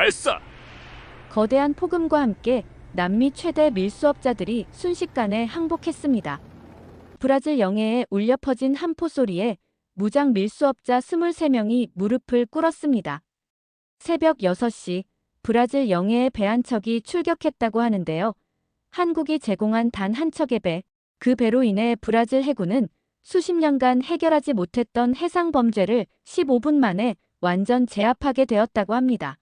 발사! 거대한 폭음과 함께 남미 최대 밀수업자들이 순식간에 항복했습니다. 브라질 영해에 울려 퍼진 함포 소리에 무장 밀수업자 23명이 무릎을 꿇었습니다. 새벽 6시 브라질 영해에 배 한 척이 출격했다고 하는데요. 한국이 제공한 단 한 척의 배, 그 배로 인해 브라질 해군은 수십 년간 해결하지 못했던 해상 범죄를 15분 만에 완전 제압하게 되었다고 합니다.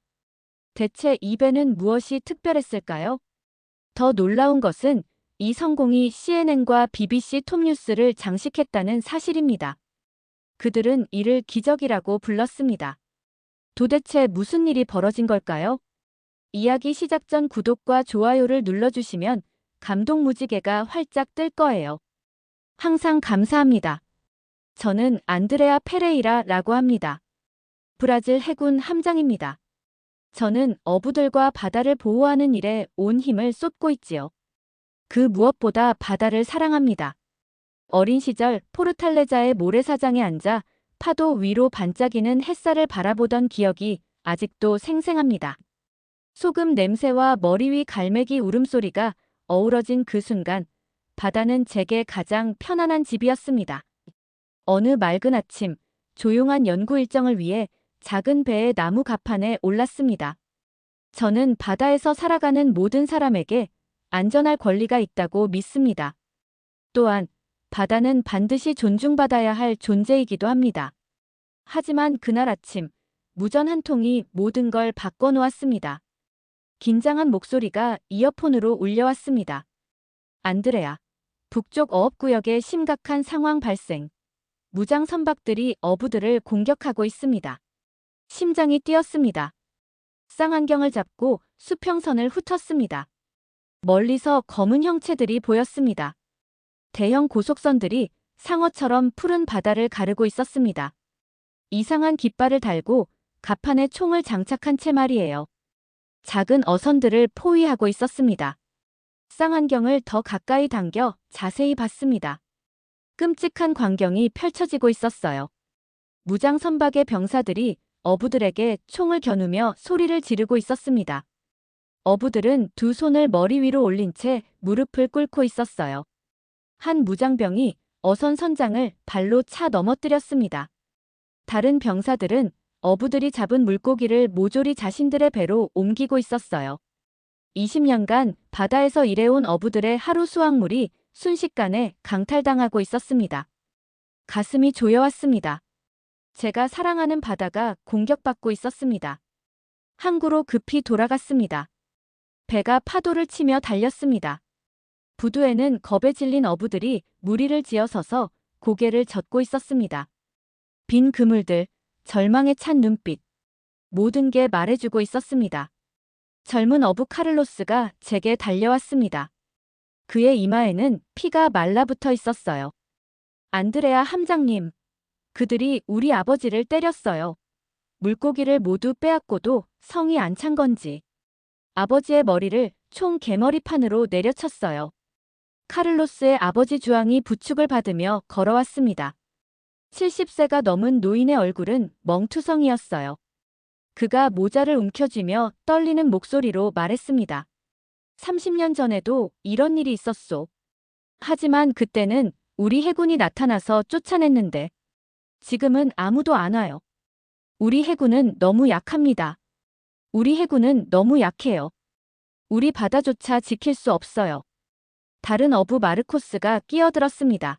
대체 이 배는 무엇이 특별했을까요? 더 놀라운 것은 이 성공이 CNN과 BBC 톱뉴스를 장식했다는 사실입니다. 그들은 이를 기적이라고 불렀습니다. 도대체 무슨 일이 벌어진 걸까요? 이야기 시작 전 구독과 좋아요를 눌러주시면 감동 무지개가 활짝 뜰 거예요. 항상 감사합니다. 저는 안드레아 페레이라라고 합니다. 브라질 해군 함장입니다. 저는 어부들과 바다를 보호하는 일에 온 힘을 쏟고 있지요. 그 무엇보다 바다를 사랑합니다. 어린 시절 포르탈레자의 모래사장에 앉아 파도 위로 반짝이는 햇살을 바라보던 기억이 아직도 생생합니다. 소금 냄새와 머리 위 갈매기 울음소리가 어우러진 그 순간, 바다는 제게 가장 편안한 집이었습니다. 어느 맑은 아침, 조용한 연구 일정을 위해 작은 배의 나무 갑판에 올랐습니다. 저는 바다에서 살아가는 모든 사람에게 안전할 권리가 있다고 믿습니다. 또한 바다는 반드시 존중받아야 할 존재이기도 합니다. 하지만 그날 아침, 무전 한 통이 모든 걸 바꿔놓았습니다. 긴장한 목소리가 이어폰으로 울려왔습니다. 안드레아, 북쪽 어업구역에 심각한 상황 발생. 무장 선박들이 어부들을 공격하고 있습니다. 심장이 뛰었습니다. 쌍안경을 잡고 수평선을 훑었습니다. 멀리서 검은 형체들이 보였습니다. 대형 고속선들이 상어처럼 푸른 바다를 가르고 있었습니다. 이상한 깃발을 달고 갑판에 총을 장착한 채 말이에요. 작은 어선들을 포위하고 있었습니다. 쌍안경을 더 가까이 당겨 자세히 봤습니다. 끔찍한 광경이 펼쳐지고 있었어요. 무장 선박의 병사들이 어부들에게 총을 겨누며 소리를 지르고 있었습니다. 어부들은 두 손을 머리 위로 올린 채 무릎을 꿇고 있었어요. 한 무장병이 어선 선장을 발로 차 넘어뜨렸습니다. 다른 병사들은 어부들이 잡은 물고기를 모조리 자신들의 배로 옮기고 있었어요. 20년간 바다에서 일해온 어부들의 하루 수확물이 순식간에 강탈당하고 있었습니다. 가슴이 조여왔습니다. 제가 사랑하는 바다가 공격받고 있었습니다. 항구로 급히 돌아갔습니다. 배가 파도를 치며 달렸습니다. 부두에는 겁에 질린 어부들이 무리를 지어 서서 고개를 젓고 있었습니다. 빈 그물들, 절망에 찬 눈빛, 모든 게 말해주고 있었습니다. 젊은 어부 카를로스가 제게 달려왔습니다. 그의 이마에는 피가 말라붙어 있었어요. 안드레아 함장님, 그들이 우리 아버지를 때렸어요. 물고기를 모두 빼앗고도 성이 안 찬 건지. 아버지의 머리를 총 개머리판으로 내려쳤어요. 카를로스의 아버지 주왕이 부축을 받으며 걸어왔습니다. 70세가 넘은 노인의 얼굴은 멍투성이었어요. 그가 모자를 움켜쥐며 떨리는 목소리로 말했습니다. 30년 전에도 이런 일이 있었소. 하지만 그때는 우리 해군이 나타나서 쫓아냈는데 지금은 아무도 안 와요. 우리 해군은 너무 약합니다. 우리 해군은 너무 약해요. 우리 바다조차 지킬 수 없어요. 다른 어부 마르코스가 끼어들었습니다.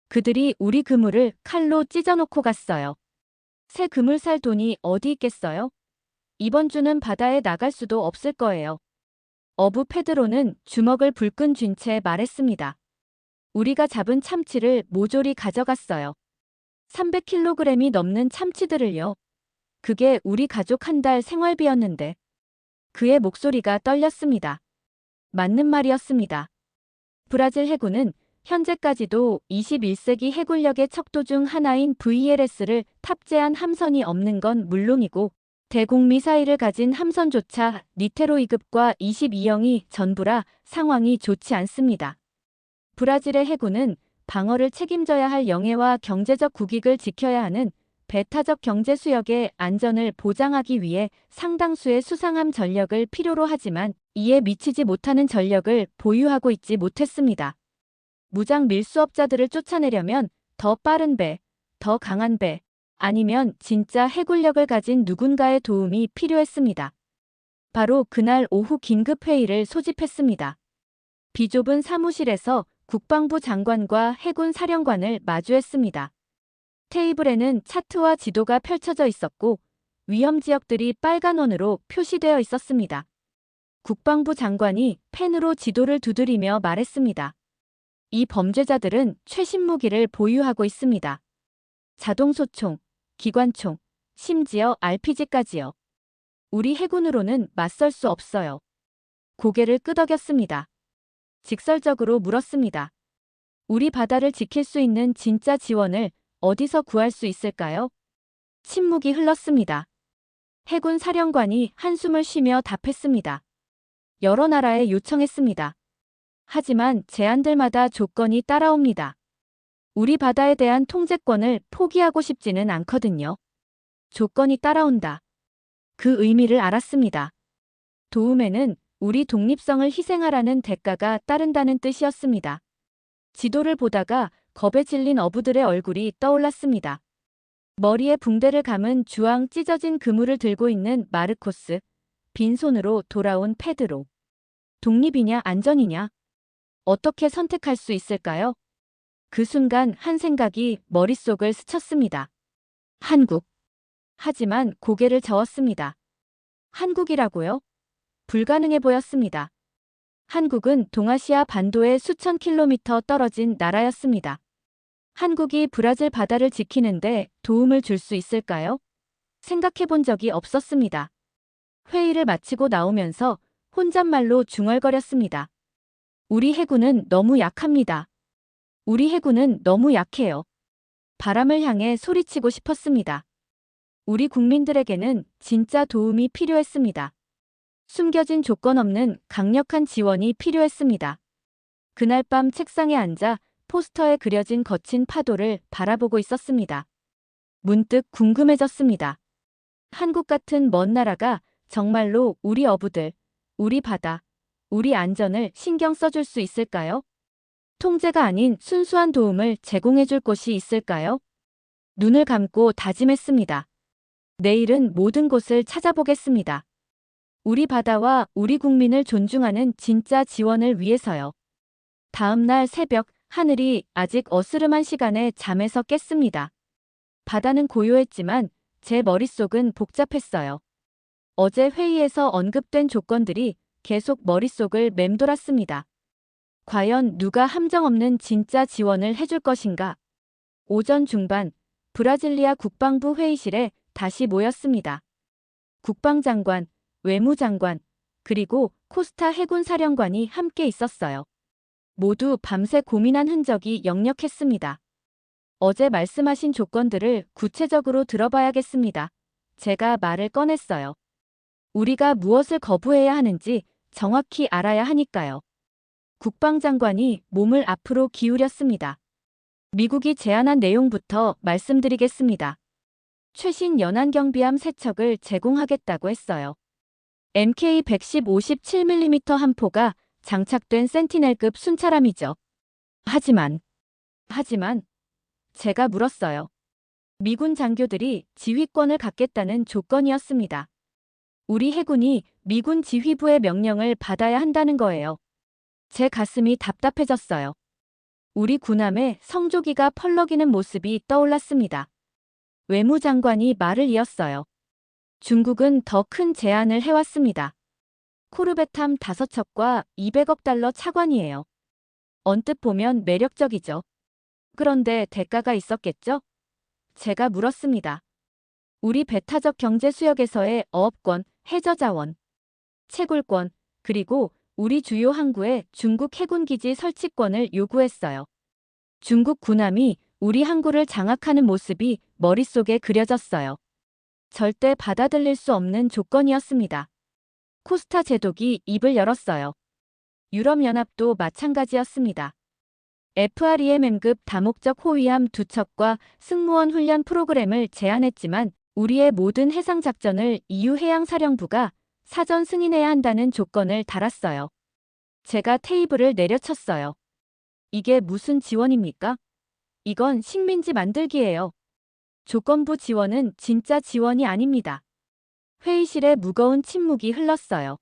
그들이 우리 그물을 칼로 찢어놓고 갔어요. 새 그물 살 돈이 어디 있겠어요? 이번 주는 바다에 나갈 수도 없을 거예요. 어부 페드로는 주먹을 불끈 쥔 채 말했습니다. 우리가 잡은 참치를 모조리 가져갔어요. 300kg이 넘는 참치들을요. 그게 우리 가족 한 달 생활비였는데. 그의 목소리가 떨렸습니다. 맞는 말이었습니다. 브라질 해군은 현재까지도 21세기 해군력의 척도 중 하나인 VLS를 탑재한 함선이 없는 건 물론이고 대공 미사일을 가진 함선조차 니테로 2급과 22형이 전부라 상황이 좋지 않습니다. 브라질의 해군은 방어를 책임져야 할 영해와 경제적 국익을 지켜야 하는 배타적 경제 수역의 안전을 보장하기 위해 상당수의 수상함 전력을 필요로 하지만 이에 미치지 못하는 전력을 보유하고 있지 못했습니다. 무장 밀수업자들을 쫓아내려면 더 빠른 배, 더 강한 배, 아니면 진짜 해군력을 가진 누군가의 도움이 필요했습니다. 바로 그날 오후 긴급회의를 소집했습니다. 비좁은 사무실에서 국방부 장관과 해군 사령관을 마주했습니다. 테이블에는 차트와 지도가 펼쳐져 있었고 위험 지역들이 빨간 원으로 표시되어 있었습니다. 국방부 장관이 펜으로 지도를 두드리며 말했습니다. 이 범죄자들은 최신 무기를 보유하고 있습니다. 자동소총, 기관총, 심지어 RPG까지요. 우리 해군으로는 맞설 수 없어요. 고개를 끄덕였습니다. 직설적으로 물었습니다. 우리 바다를 지킬 수 있는 진짜 지원을 어디서 구할 수 있을까요? 침묵이 흘렀습니다. 해군 사령관이 한숨을 쉬며 답했습니다. 여러 나라에 요청했습니다. 하지만 제안들마다 조건이 따라옵니다. 우리 바다에 대한 통제권을 포기하고 싶지는 않거든요. 조건이 따라온다. 그 의미를 알았습니다. 도움에는 우리 독립성을 희생하라는 대가가 따른다는 뜻이었습니다. 지도를 보다가 겁에 질린 어부들의 얼굴이 떠올랐습니다. 머리에 붕대를 감은 주황 찢어진 그물을 들고 있는 마르코스, 빈손으로 돌아온 페드로. 독립이냐 안전이냐? 어떻게 선택할 수 있을까요? 그 순간 한 생각이 머릿속을 스쳤습니다. 한국. 하지만 고개를 저었습니다. 한국이라고요? 불가능해 보였습니다. 한국은 동아시아 반도의 수천 킬로미터 떨어진 나라였습니다. 한국이 브라질 바다를 지키는데 도움을 줄 수 있을까요? 생각해 본 적이 없었습니다. 회의를 마치고 나오면서 혼잣말로 중얼거렸습니다. 우리 해군은 너무 약합니다. 우리 해군은 너무 약해요. 바람을 향해 소리치고 싶었습니다. 우리 국민들에게는 진짜 도움이 필요했습니다. 숨겨진 조건 없는 강력한 지원이 필요했습니다. 그날 밤 책상에 앉아 포스터에 그려진 거친 파도를 바라보고 있었습니다. 문득 궁금해졌습니다. 한국 같은 먼 나라가 정말로 우리 어부들, 우리 바다, 우리 안전을 신경 써줄 수 있을까요? 통제가 아닌 순수한 도움을 제공해줄 곳이 있을까요? 눈을 감고 다짐했습니다. 내일은 모든 곳을 찾아보겠습니다. 우리 바다와 우리 국민을 존중하는 진짜 지원을 위해서요. 다음 날 새벽 하늘이 아직 어스름한 시간에 잠에서 깼습니다. 바다는 고요했지만 제 머릿속은 복잡했어요. 어제 회의에서 언급된 조건들이 계속 머릿속을 맴돌았습니다. 과연 누가 함정 없는 진짜 지원을 해줄 것인가? 오전 중반 브라질리아 국방부 회의실에 다시 모였습니다. 국방장관, 외무장관, 그리고 코스타 해군사령관이 함께 있었어요. 모두 밤새 고민한 흔적이 역력했습니다. 어제 말씀하신 조건들을 구체적으로 들어봐야겠습니다. 제가 말을 꺼냈어요. 우리가 무엇을 거부해야 하는지 정확히 알아야 하니까요. 국방장관이 몸을 앞으로 기울였습니다. 미국이 제안한 내용부터 말씀드리겠습니다. 최신 연안경비함 3척을 제공하겠다고 했어요. MK-110 57mm 함포가 장착된 센티넬급 순찰함이죠. 하지만 제가 물었어요. 미군 장교들이 지휘권을 갖겠다는 조건이었습니다. 우리 해군이 미군 지휘부의 명령을 받아야 한다는 거예요. 제 가슴이 답답해졌어요. 우리 군함에 성조기가 펄럭이는 모습이 떠올랐습니다. 외무장관이 말을 이었어요. 중국은 더 큰 제안을 해왔습니다. 코르벳함 5척과 200억 달러 차관이에요. 언뜻 보면 매력적이죠. 그런데 대가가 있었겠죠? 제가 물었습니다. 우리 배타적 경제 수역에서의 어업권, 해저자원, 채굴권, 그리고 우리 주요 항구에 중국 해군기지 설치권을 요구했어요. 중국 군함이 우리 항구를 장악하는 모습이 머릿속에 그려졌어요. 절대 받아들일 수 없는 조건이었습니다. 코스타 제독이 입을 열었어요. 유럽연합도 마찬가지였습니다. FREMM급 다목적 호위함 2척과 승무원 훈련 프로그램을 제안했지만 우리의 모든 해상 작전을 EU해양사령부가 사전 승인해야 한다는 조건을 달았어요. 제가 테이블을 내려쳤어요. 이게 무슨 지원입니까? 이건 식민지 만들기예요. 조건부 지원은 진짜 지원이 아닙니다. 회의실에 무거운 침묵이 흘렀어요.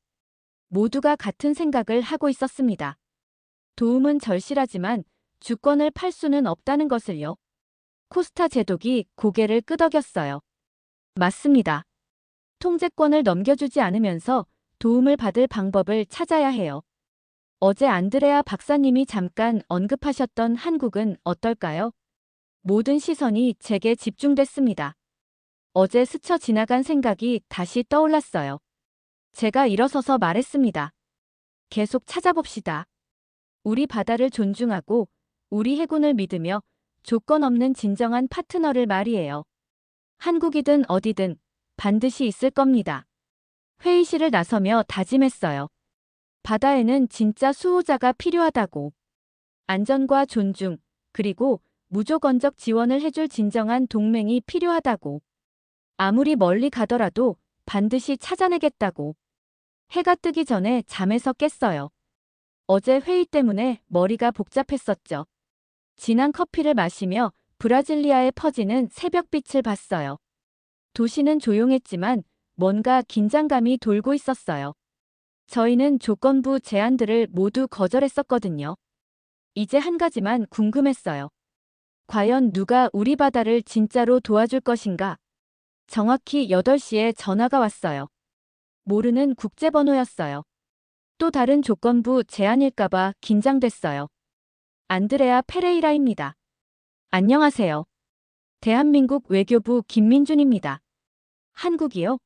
모두가 같은 생각을 하고 있었습니다. 도움은 절실하지만 주권을 팔 수는 없다는 것을요. 코스타 제독이 고개를 끄덕였어요. 맞습니다. 통제권을 넘겨주지 않으면서 도움을 받을 방법을 찾아야 해요. 어제 안드레아 박사님이 잠깐 언급하셨던 한국은 어떨까요? 모든 시선이 제게 집중됐습니다. 어제 스쳐 지나간 생각이 다시 떠올랐어요. 제가 일어서서 말했습니다. 계속 찾아봅시다. 우리 바다를 존중하고 우리 해군을 믿으며 조건 없는 진정한 파트너를 말이에요. 한국이든 어디든 반드시 있을 겁니다. 회의실을 나서며 다짐했어요. 바다에는 진짜 수호자가 필요하다고. 안전과 존중, 그리고 무조건적 지원을 해줄 진정한 동맹이 필요하다고. 아무리 멀리 가더라도 반드시 찾아내겠다고. 해가 뜨기 전에 잠에서 깼어요. 어제 회의 때문에 머리가 복잡했었죠. 진한 커피를 마시며 브라질리아에 퍼지는 새벽빛을 봤어요. 도시는 조용했지만 뭔가 긴장감이 돌고 있었어요. 저희는 조건부 제안들을 모두 거절했었거든요. 이제 한 가지만 궁금했어요. 과연 누가 우리 바다를 진짜로 도와줄 것인가? 정확히 8시에 전화가 왔어요. 모르는 국제번호였어요. 또 다른 조건부 제안일까봐 긴장됐어요. 안드레아 페레이라입니다. 안녕하세요. 대한민국 외교부 김민준입니다. 한국이요?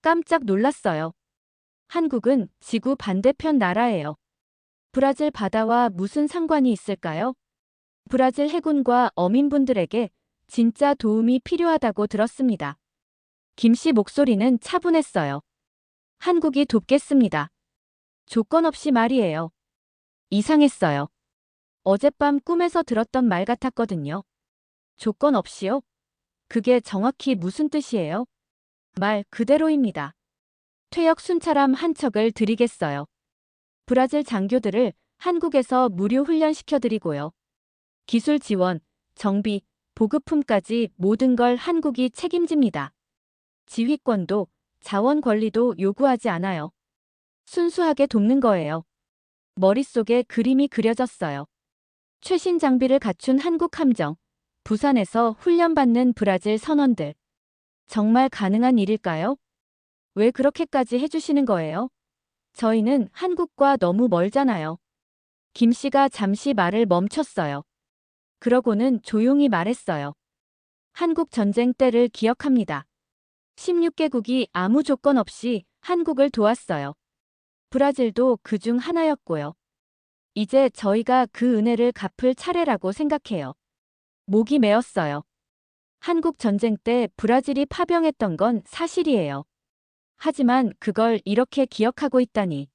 깜짝 놀랐어요. 한국은 지구 반대편 나라예요. 브라질 바다와 무슨 상관이 있을까요? 브라질 해군과 어민분들에게 진짜 도움이 필요하다고 들었습니다. 김 씨 목소리는 차분했어요. 한국이 돕겠습니다. 조건 없이 말이에요. 이상했어요. 어젯밤 꿈에서 들었던 말 같았거든요. 조건 없이요? 그게 정확히 무슨 뜻이에요? 말 그대로입니다. 퇴역 순찰함 한 척을 드리겠어요. 브라질 장교들을 한국에서 무료 훈련시켜드리고요. 기술 지원, 정비, 보급품까지 모든 걸 한국이 책임집니다. 지휘권도 자원 관리도 요구하지 않아요. 순수하게 돕는 거예요. 머릿속에 그림이 그려졌어요. 최신 장비를 갖춘 한국 함정, 부산에서 훈련받는 브라질 선원들. 정말 가능한 일일까요? 왜 그렇게까지 해주시는 거예요? 저희는 한국과 너무 멀잖아요. 김 씨가 잠시 말을 멈췄어요. 그러고는 조용히 말했어요. 한국 전쟁 때를 기억합니다. 16개국이 아무 조건 없이 한국을 도왔어요. 브라질도 그중 하나였고요. 이제 저희가 그 은혜를 갚을 차례라고 생각해요. 목이 메었어요. 한국 전쟁 때 브라질이 파병했던 건 사실이에요. 하지만 그걸 이렇게 기억하고 있다니.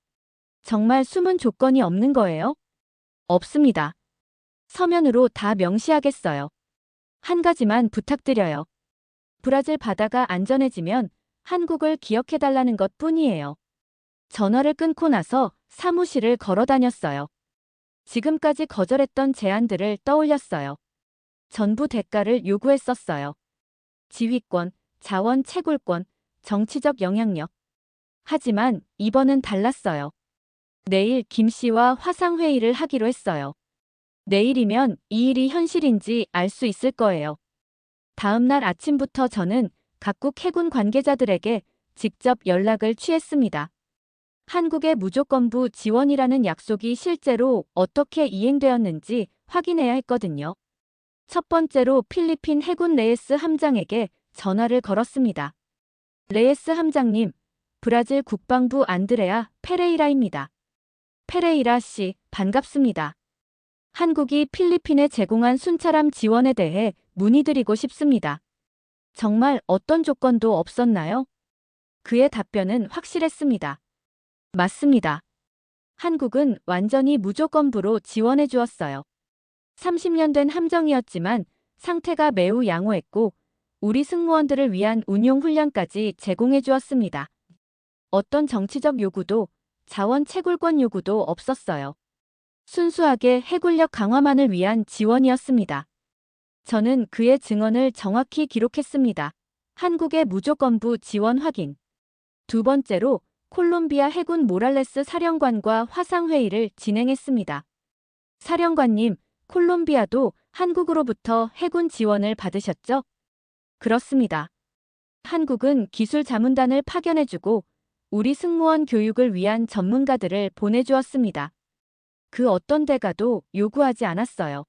정말 숨은 조건이 없는 거예요? 없습니다. 서면으로 다 명시하겠어요. 한 가지만 부탁드려요. 브라질 바다가 안전해지면 한국을 기억해달라는 것 뿐이에요. 전화를 끊고 나서 사무실을 걸어 다녔어요. 지금까지 거절했던 제안들을 떠올렸어요. 전부 대가를 요구했었어요. 지휘권, 자원 채굴권, 정치적 영향력. 하지만 이번은 달랐어요. 내일 김 씨와 화상회의를 하기로 했어요. 내일이면 이 일이 현실인지 알 수 있을 거예요. 다음 날 아침부터 저는 각국 해군 관계자들에게 직접 연락을 취했습니다. 한국의 무조건부 지원이라는 약속이 실제로 어떻게 이행되었는지 확인해야 했거든요. 첫 번째로 필리핀 해군 레에스 함장에게 전화를 걸었습니다. 레에스 함장님, 브라질 국방부 안드레아 페레이라입니다. 페레이라 씨, 반갑습니다. 한국이 필리핀에 제공한 순찰함 지원에 대해 문의드리고 싶습니다. 정말 어떤 조건도 없었나요? 그의 답변은 확실했습니다. 맞습니다. 한국은 완전히 무조건부로 지원해 주었어요. 30년 된 함정이었지만 상태가 매우 양호했고 우리 승무원들을 위한 운용 훈련까지 제공해 주었습니다. 어떤 정치적 요구도 자원 채굴권 요구도 없었어요. 순수하게 해군력 강화만을 위한 지원이었습니다. 저는 그의 증언을 정확히 기록했습니다. 한국의 무조건부 지원 확인. 두 번째로 콜롬비아 해군 모랄레스 사령관과 화상회의를 진행했습니다. 사령관님, 콜롬비아도 한국으로부터 해군 지원을 받으셨죠? 그렇습니다. 한국은 기술 자문단을 파견해주고 우리 승무원 교육을 위한 전문가들을 보내주었습니다. 그 어떤 대가도 요구하지 않았어요.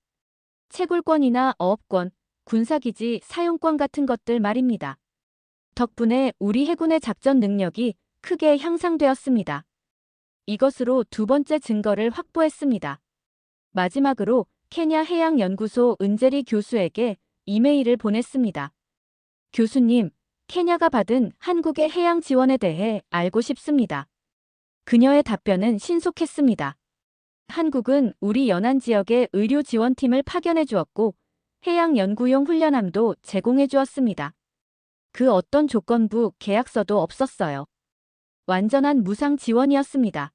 채굴권이나 어업권, 군사기지 사용권 같은 것들 말입니다. 덕분에 우리 해군의 작전 능력이 크게 향상되었습니다. 이것으로 두 번째 증거를 확보했습니다. 마지막으로 케냐 해양연구소 은제리 교수에게 이메일을 보냈습니다. 교수님, 케냐가 받은 한국의 해양 지원에 대해 알고 싶습니다. 그녀의 답변은 신속했습니다. 한국은 우리 연안 지역에 의료 지원팀을 파견해 주었고 해양 연구용 훈련함도 제공해 주었습니다. 그 어떤 조건부 계약서도 없었어요. 완전한 무상 지원이었습니다.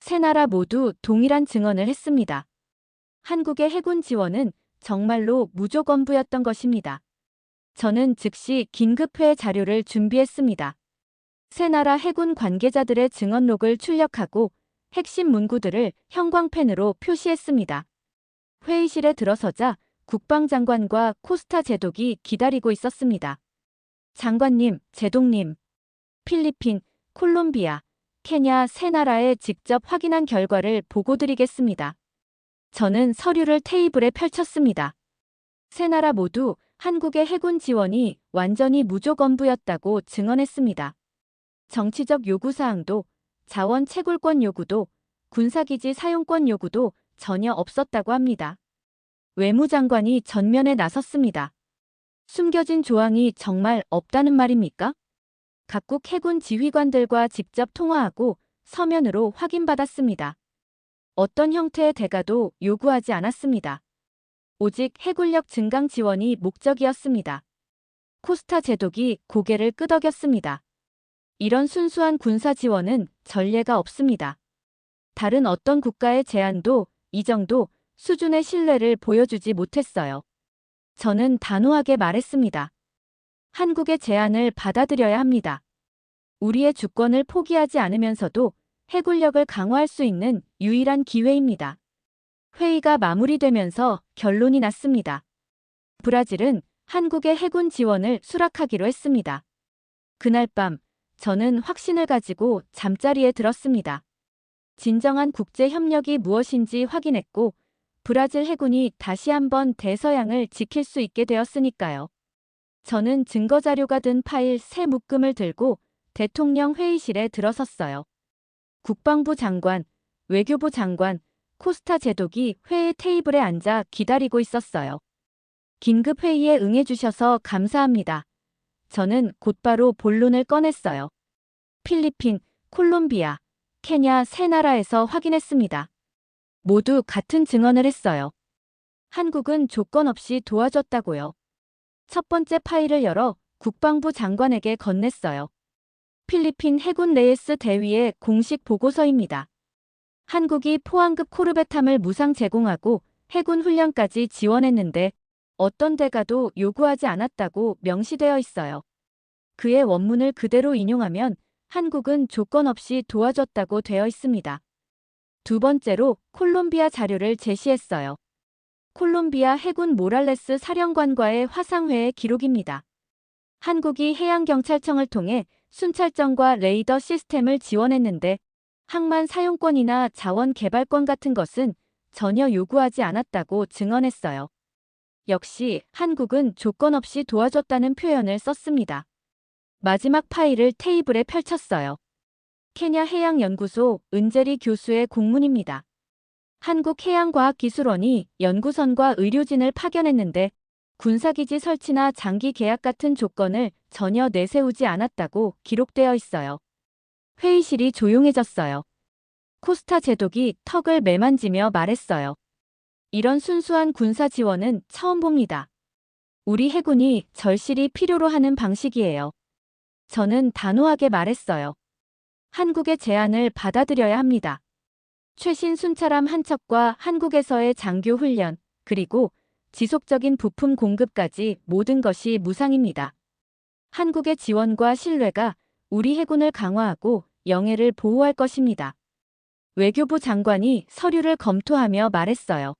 세 나라 모두 동일한 증언을 했습니다. 한국의 해군 지원은 정말로 무조건부였던 것입니다. 저는 즉시 긴급회의 자료를 준비했습니다. 세 나라 해군 관계자들의 증언록을 출력하고 핵심 문구들을 형광펜으로 표시했습니다. 회의실에 들어서자 국방장관과 코스타 제독이 기다리고 있었습니다. 장관님, 제독님, 필리핀, 콜롬비아, 케냐 세 나라에 직접 확인한 결과를 보고드리겠습니다. 저는 서류를 테이블에 펼쳤습니다. 세 나라 모두 한국의 해군 지원이 완전히 무조건부였다고 증언했습니다. 정치적 요구사항도 자원 채굴권 요구도 군사기지 사용권 요구도 전혀 없었다고 합니다. 외무장관이 전면에 나섰습니다. 숨겨진 조항이 정말 없다는 말입니까? 각국 해군 지휘관들과 직접 통화하고 서면으로 확인받았습니다. 어떤 형태의 대가도 요구하지 않았습니다. 오직 해군력 증강 지원이 목적이었습니다. 코스타 제독이 고개를 끄덕였습니다. 이런 순수한 군사 지원은 전례가 없습니다. 다른 어떤 국가의 제안도 이 정도 수준의 신뢰를 보여주지 못했어요. 저는 단호하게 말했습니다. 한국의 제안을 받아들여야 합니다. 우리의 주권을 포기하지 않으면서도 해군력을 강화할 수 있는 유일한 기회입니다. 회의가 마무리되면서 결론이 났습니다. 브라질은 한국의 해군 지원을 수락하기로 했습니다. 그날 밤 저는 확신을 가지고 잠자리에 들었습니다. 진정한 국제 협력이 무엇인지 확인했고 브라질 해군이 다시 한번 대서양을 지킬 수 있게 되었으니까요. 저는 증거자료가 든 파일 세 묶음을 들고 대통령 회의실에 들어섰어요. 국방부 장관, 외교부 장관, 코스타 제독이 회의 테이블에 앉아 기다리고 있었어요. 긴급 회의에 응해주셔서 감사합니다. 저는 곧바로 본론을 꺼냈어요. 필리핀, 콜롬비아, 케냐 세 나라에서 확인했습니다. 모두 같은 증언을 했어요. 한국은 조건 없이 도와줬다고요. 첫 번째 파일을 열어 국방부 장관에게 건넸어요. 필리핀 해군 레이스 대위의 공식 보고서입니다. 한국이 포항급 코르벳함을 무상 제공하고 해군 훈련까지 지원했는데 어떤 대가도 요구하지 않았다고 명시되어 있어요. 그의 원문을 그대로 인용하면 한국은 조건 없이 도와줬다고 되어 있습니다. 두 번째로 콜롬비아 자료를 제시했어요. 콜롬비아 해군 모랄레스 사령관과의 화상회의 기록입니다. 한국이 해양경찰청을 통해 순찰정과 레이더 시스템을 지원했는데 항만 사용권이나 자원 개발권 같은 것은 전혀 요구하지 않았다고 증언했어요. 역시 한국은 조건 없이 도와줬다는 표현을 썼습니다. 마지막 파일을 테이블에 펼쳤어요. 케냐 해양연구소 은제리 교수의 공문입니다. 한국해양과학기술원이 연구선과 의료진을 파견했는데 군사기지 설치나 장기 계약 같은 조건을 전혀 내세우지 않았다고 기록되어 있어요. 회의실이 조용해졌어요. 코스타 제독이 턱을 매만지며 말했어요. 이런 순수한 군사 지원은 처음 봅니다. 우리 해군이 절실히 필요로 하는 방식이에요. 저는 단호하게 말했어요. 한국의 제안을 받아들여야 합니다. 최신 순찰함 한 척과 한국에서의 장교 훈련, 그리고 지속적인 부품 공급까지 모든 것이 무상입니다. 한국의 지원과 신뢰가 우리 해군을 강화하고 영해를 보호할 것입니다. 외교부 장관이 서류를 검토하며 말했어요.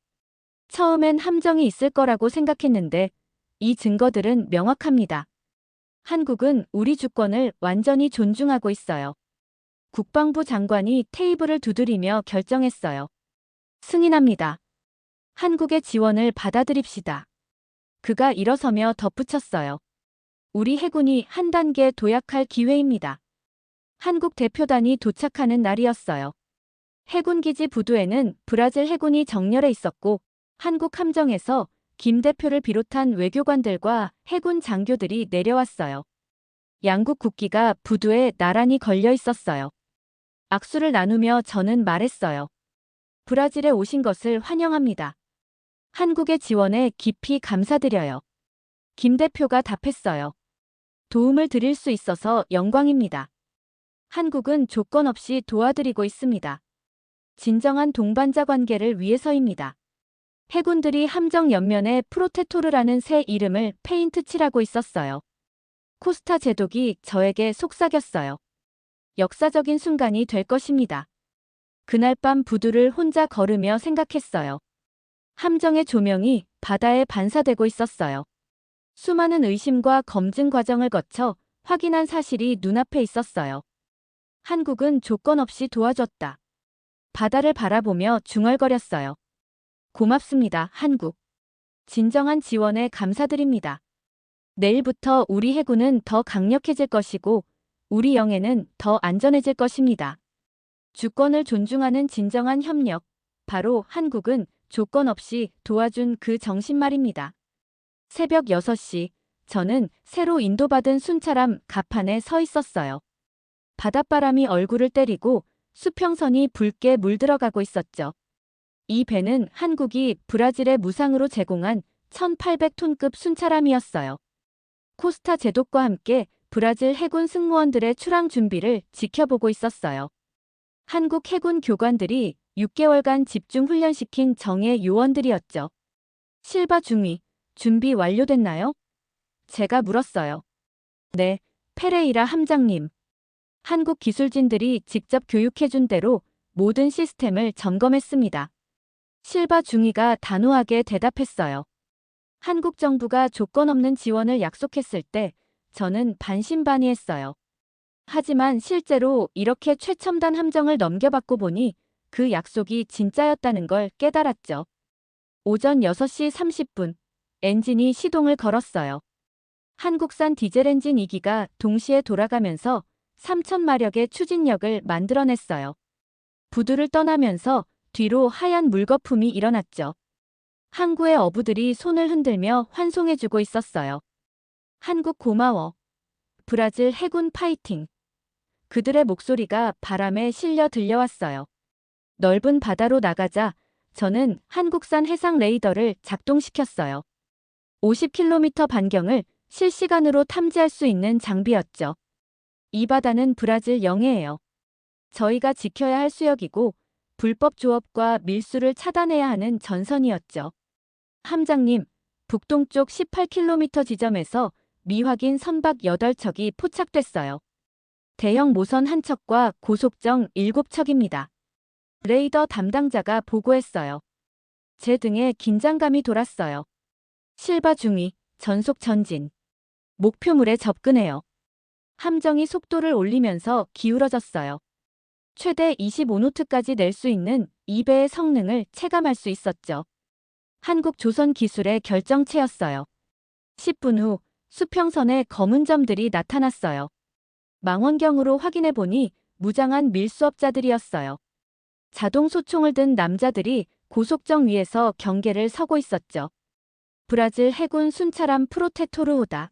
처음엔 함정이 있을 거라고 생각했는데 이 증거들은 명확합니다. 한국은 우리 주권을 완전히 존중하고 있어요. 국방부 장관이 테이블을 두드리며 결정했어요. 승인합니다. 한국의 지원을 받아들입시다. 그가 일어서며 덧붙였어요. 우리 해군이 한 단계 도약할 기회입니다. 한국 대표단이 도착하는 날이었어요. 해군기지 부두에는 브라질 해군이 정렬해 있었고 한국 함정에서 김 대표를 비롯한 외교관들과 해군 장교들이 내려왔어요. 양국 국기가 부두에 나란히 걸려 있었어요. 악수를 나누며 저는 말했어요. 브라질에 오신 것을 환영합니다. 한국의 지원에 깊이 감사드려요. 김 대표가 답했어요. 도움을 드릴 수 있어서 영광입니다. 한국은 조건 없이 도와드리고 있습니다. 진정한 동반자 관계를 위해서입니다. 해군들이 함정 옆면에 프로테토르라는 새 이름을 페인트 칠하고 있었어요. 코스타 제독이 저에게 속삭였어요. 역사적인 순간이 될 것입니다. 그날 밤 부두를 혼자 걸으며 생각했어요. 함정의 조명이 바다에 반사되고 있었어요. 수많은 의심과 검증 과정을 거쳐 확인한 사실이 눈앞에 있었어요. 한국은 조건 없이 도와줬다. 바다를 바라보며 중얼거렸어요. 고맙습니다, 한국. 진정한 지원에 감사드립니다. 내일부터 우리 해군은 더 강력해질 것이고 우리 영해는 더 안전해질 것입니다. 주권을 존중하는 진정한 협력, 바로 한국은 조건 없이 도와준 그 정신 말입니다. 새벽 6시, 저는 새로 인도받은 순찰함 갑판에 서 있었어요. 바닷바람이 얼굴을 때리고 수평선이 붉게 물들어가고 있었죠. 이 배는 한국이 브라질에 무상으로 제공한 1800톤급 순찰함이었어요. 코스타 제독과 함께 브라질 해군 승무원들의 출항 준비를 지켜보고 있었어요. 한국 해군 교관들이 6개월간 집중 훈련시킨 정예 요원들이었죠. 실바 중위, 준비 완료됐나요? 제가 물었어요. 네, 페레이라 함장님. 한국 기술진들이 직접 교육해준 대로 모든 시스템을 점검했습니다. 실바 중위가 단호하게 대답했어요. 한국 정부가 조건 없는 지원을 약속했을 때 저는 반신반의했어요. 하지만 실제로 이렇게 최첨단 함정을 넘겨받고 보니 그 약속이 진짜였다는 걸 깨달았죠. 오전 6시 30분, 엔진이 시동을 걸었어요. 한국산 디젤 엔진 2기가 동시에 돌아가면서 3000마력의 추진력을 만들어냈어요. 부두를 떠나면서 뒤로 하얀 물거품이 일어났죠. 항구의 어부들이 손을 흔들며 환송해주고 있었어요. 한국 고마워. 브라질 해군 파이팅. 그들의 목소리가 바람에 실려 들려왔어요. 넓은 바다로 나가자 저는 한국산 해상 레이더를 작동시켰어요. 50km 반경을 실시간으로 탐지할 수 있는 장비였죠. 이 바다는 브라질 영해예요. 저희가 지켜야 할 수역이고 불법 조업과 밀수를 차단해야 하는 전선이었죠. 함장님, 북동쪽 18km 지점에서 미확인 선박 8척이 포착됐어요. 대형 모선 한 척과 고속정 7척입니다. 레이더 담당자가 보고했어요. 제 등에 긴장감이 돌았어요. 실바 중위, 전속 전진. 목표물에 접근해요. 함정이 속도를 올리면서 기울어졌어요. 최대 25노트까지 낼 수 있는 2배의 성능을 체감할 수 있었죠. 한국 조선 기술의 결정체였어요. 10분 후 수평선에 검은 점들이 나타났어요. 망원경으로 확인해보니 무장한 밀수업자들이었어요. 자동 소총을 든 남자들이 고속정 위에서 경계를 서고 있었죠. 브라질 해군 순찰함 프로테토르호다.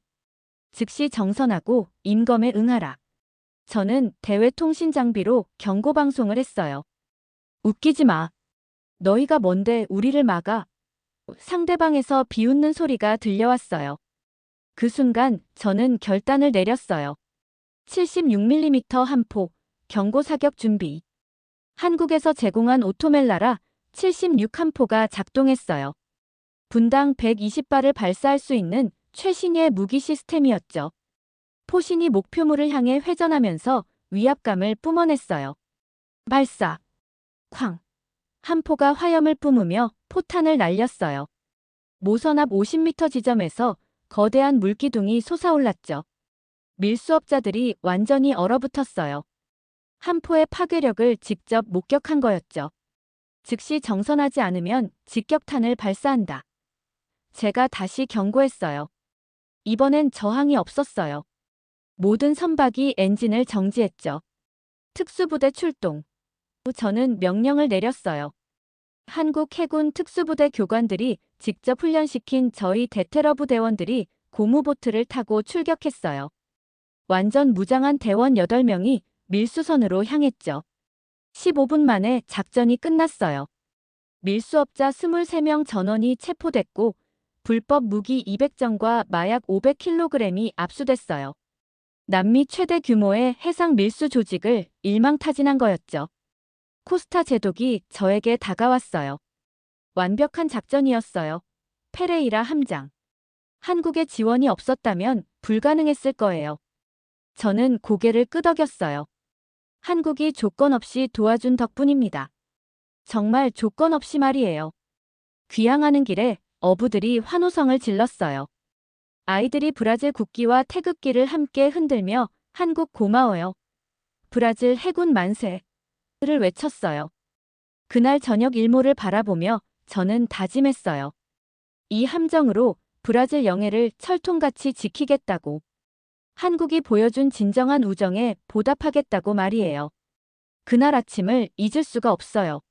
즉시 정선하고 임검에 응하라. 저는 대외통신 장비로 경고방송을 했어요. 웃기지 마. 너희가 뭔데 우리를 막아? 상대방에서 비웃는 소리가 들려왔어요. 그 순간 저는 결단을 내렸어요. 76mm 함포, 경고 사격 준비. 한국에서 제공한 오토멜라라 76 함포가 작동했어요. 분당 120발을 발사할 수 있는 최신의 무기 시스템이었죠. 포신이 목표물을 향해 회전하면서 위압감을 뿜어냈어요. 발사. 쾅. 함포가 화염을 뿜으며 포탄을 날렸어요. 모선 앞 50m 지점에서 거대한 물기둥이 솟아올랐죠. 밀수업자들이 완전히 얼어붙었어요. 함포의 파괴력을 직접 목격한 거였죠. 즉시 정선하지 않으면 직격탄을 발사한다. 제가 다시 경고했어요. 이번엔 저항이 없었어요. 모든 선박이 엔진을 정지했죠. 특수부대 출동. 저는 명령을 내렸어요. 한국 해군 특수부대 교관들이 직접 훈련시킨 저희 대테러 부대원들이 고무보트를 타고 출격했어요. 완전 무장한 대원 8명이 밀수선으로 향했죠. 15분 만에 작전이 끝났어요. 밀수업자 23명 전원이 체포됐고 불법 무기 200정과 마약 500kg이 압수됐어요. 남미 최대 규모의 해상 밀수 조직을 일망타진한 거였죠. 코스타 제독이 저에게 다가왔어요. 완벽한 작전이었어요. 페레이라 함장. 한국의 지원이 없었다면 불가능했을 거예요. 저는 고개를 끄덕였어요. 한국이 조건 없이 도와준 덕분입니다. 정말 조건 없이 말이에요. 귀향하는 길에 어부들이 환호성을 질렀어요. 아이들이 브라질 국기와 태극기를 함께 흔들며 한국 고마워요. 브라질 해군 만세를 외쳤어요. 그날 저녁 일몰을 바라보며 저는 다짐했어요. 이 함정으로 브라질 영해를 철통같이 지키겠다고. 한국이 보여준 진정한 우정에 보답하겠다고 말이에요. 그날 아침을 잊을 수가 없어요.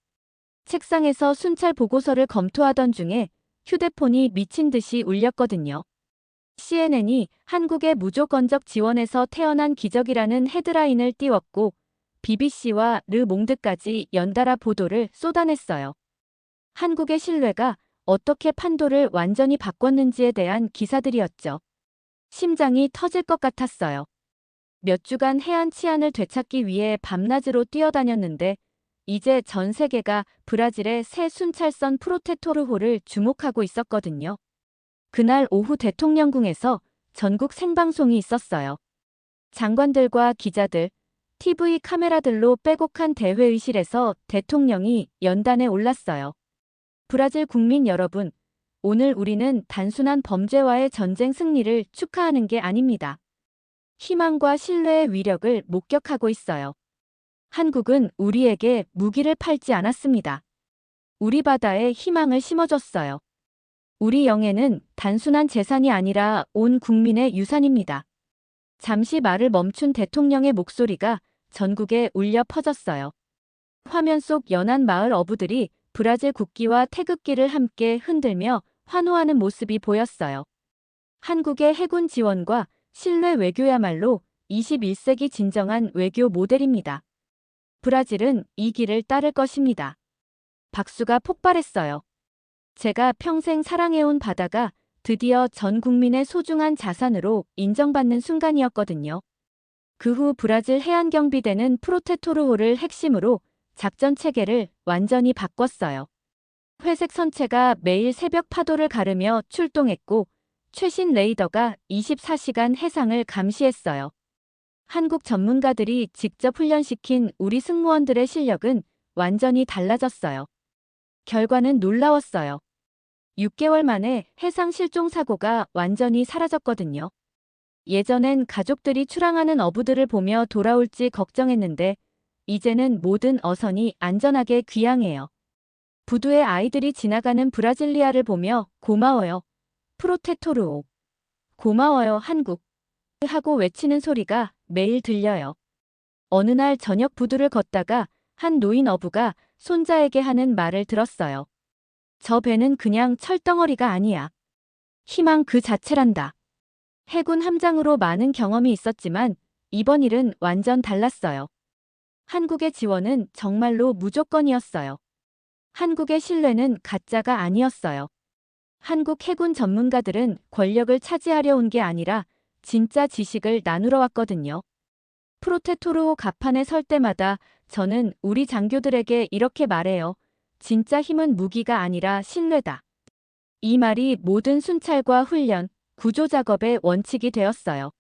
책상에서 순찰 보고서를 검토하던 중에 휴대폰이 미친 듯이 울렸거든요. CNN이 한국의 무조건적 지원에서 태어난 기적이라는 헤드라인을 띄웠고 BBC와 르몽드까지 연달아 보도를 쏟아냈어요. 한국의 신뢰가 어떻게 판도를 완전히 바꿨는지에 대한 기사들이었죠. 심장이 터질 것 같았어요. 몇 주간 해안 치안을 되찾기 위해 밤낮으로 뛰어다녔는데 이제 전 세계가 브라질의 새 순찰선 프로테토르호를 주목하고 있었거든요. 그날 오후 대통령궁에서 전국 생방송이 있었어요. 장관들과 기자들, TV 카메라들로 빼곡한 대회의실에서 대통령이 연단에 올랐어요. 브라질 국민 여러분, 오늘 우리는 단순한 범죄와의 전쟁 승리를 축하하는 게 아닙니다. 희망과 신뢰의 위력을 목격하고 있어요. 한국은 우리에게 무기를 팔지 않았습니다. 우리 바다에 희망을 심어줬어요. 우리 영해는 단순한 재산이 아니라 온 국민의 유산입니다. 잠시 말을 멈춘 대통령의 목소리가 전국에 울려 퍼졌어요. 화면 속 연안 마을 어부들이 브라질 국기와 태극기를 함께 흔들며 환호하는 모습이 보였어요. 한국의 해군 지원과 신뢰 외교야말로 21세기 진정한 외교 모델입니다. 브라질은 이 길을 따를 것입니다. 박수가 폭발했어요. 제가 평생 사랑해온 바다가 드디어 전 국민의 소중한 자산으로 인정받는 순간이었거든요. 그 후 브라질 해안경비대는 프로테토르호를 핵심으로 작전 체계를 완전히 바꿨어요. 회색 선체가 매일 새벽 파도를 가르며 출동했고 최신 레이더가 24시간 해상을 감시했어요. 한국 전문가들이 직접 훈련시킨 우리 승무원들의 실력은 완전히 달라졌어요. 결과는 놀라웠어요. 6개월 만에 해상 실종 사고가 완전히 사라졌거든요. 예전엔 가족들이 출항하는 어부들을 보며 돌아올지 걱정했는데 이제는 모든 어선이 안전하게 귀향해요. 부두의 아이들이 지나가는 브라질리아를 보며 고마워요. 프로테토르오. 고마워요 한국. 하고 외치는 소리가 매일 들려요. 어느 날 저녁 부두를 걷다가 한 노인 어부가 손자에게 하는 말을 들었어요. 저 배는 그냥 철덩어리가 아니야. 희망 그 자체란다. 해군 함장으로 많은 경험이 있었지만 이번 일은 완전 달랐어요. 한국의 지원은 정말로 무조건이었어요. 한국의 신뢰는 가짜가 아니었어요. 한국 해군 전문가들은 권력을 차지하려 온 게 아니라 진짜 지식을 나누러 왔거든요. 프로테토르호 갑판에 설 때마다 저는 우리 장교들에게 이렇게 말해요. 진짜 힘은 무기가 아니라 신뢰다. 이 말이 모든 순찰과 훈련, 구조 작업의 원칙이 되었어요.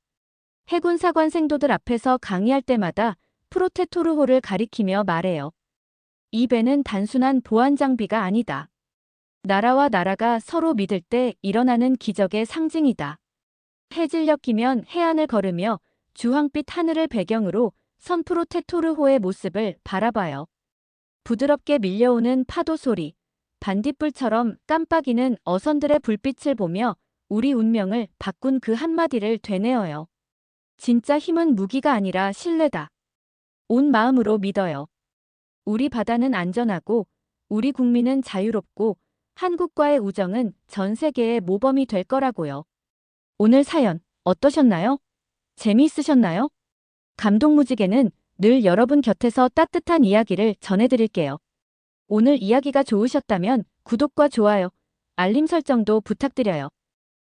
해군 사관생도들 앞에서 강의할 때마다 프로테토르호를 가리키며 말해요. 이 배는 단순한 보안 장비가 아니다. 나라와 나라가 서로 믿을 때 일어나는 기적의 상징이다. 해질녘 이면 해안을 걸으며 주황빛 하늘을 배경으로 선 프로테토르호의 모습을 바라봐요. 부드럽게 밀려오는 파도 소리, 반딧불처럼 깜빡이는 어선들의 불빛을 보며 우리 운명을 바꾼 그 한마디를 되뇌어요. 진짜 힘은 무기가 아니라 신뢰다. 온 마음으로 믿어요. 우리 바다는 안전하고 우리 국민은 자유롭고 한국과의 우정은 전 세계의 모범이 될 거라고요. 오늘 사연 어떠셨나요? 재미있으셨나요? 감동무지개는 늘 여러분 곁에서 따뜻한 이야기를 전해드릴게요. 오늘 이야기가 좋으셨다면 구독과 좋아요, 알림 설정도 부탁드려요.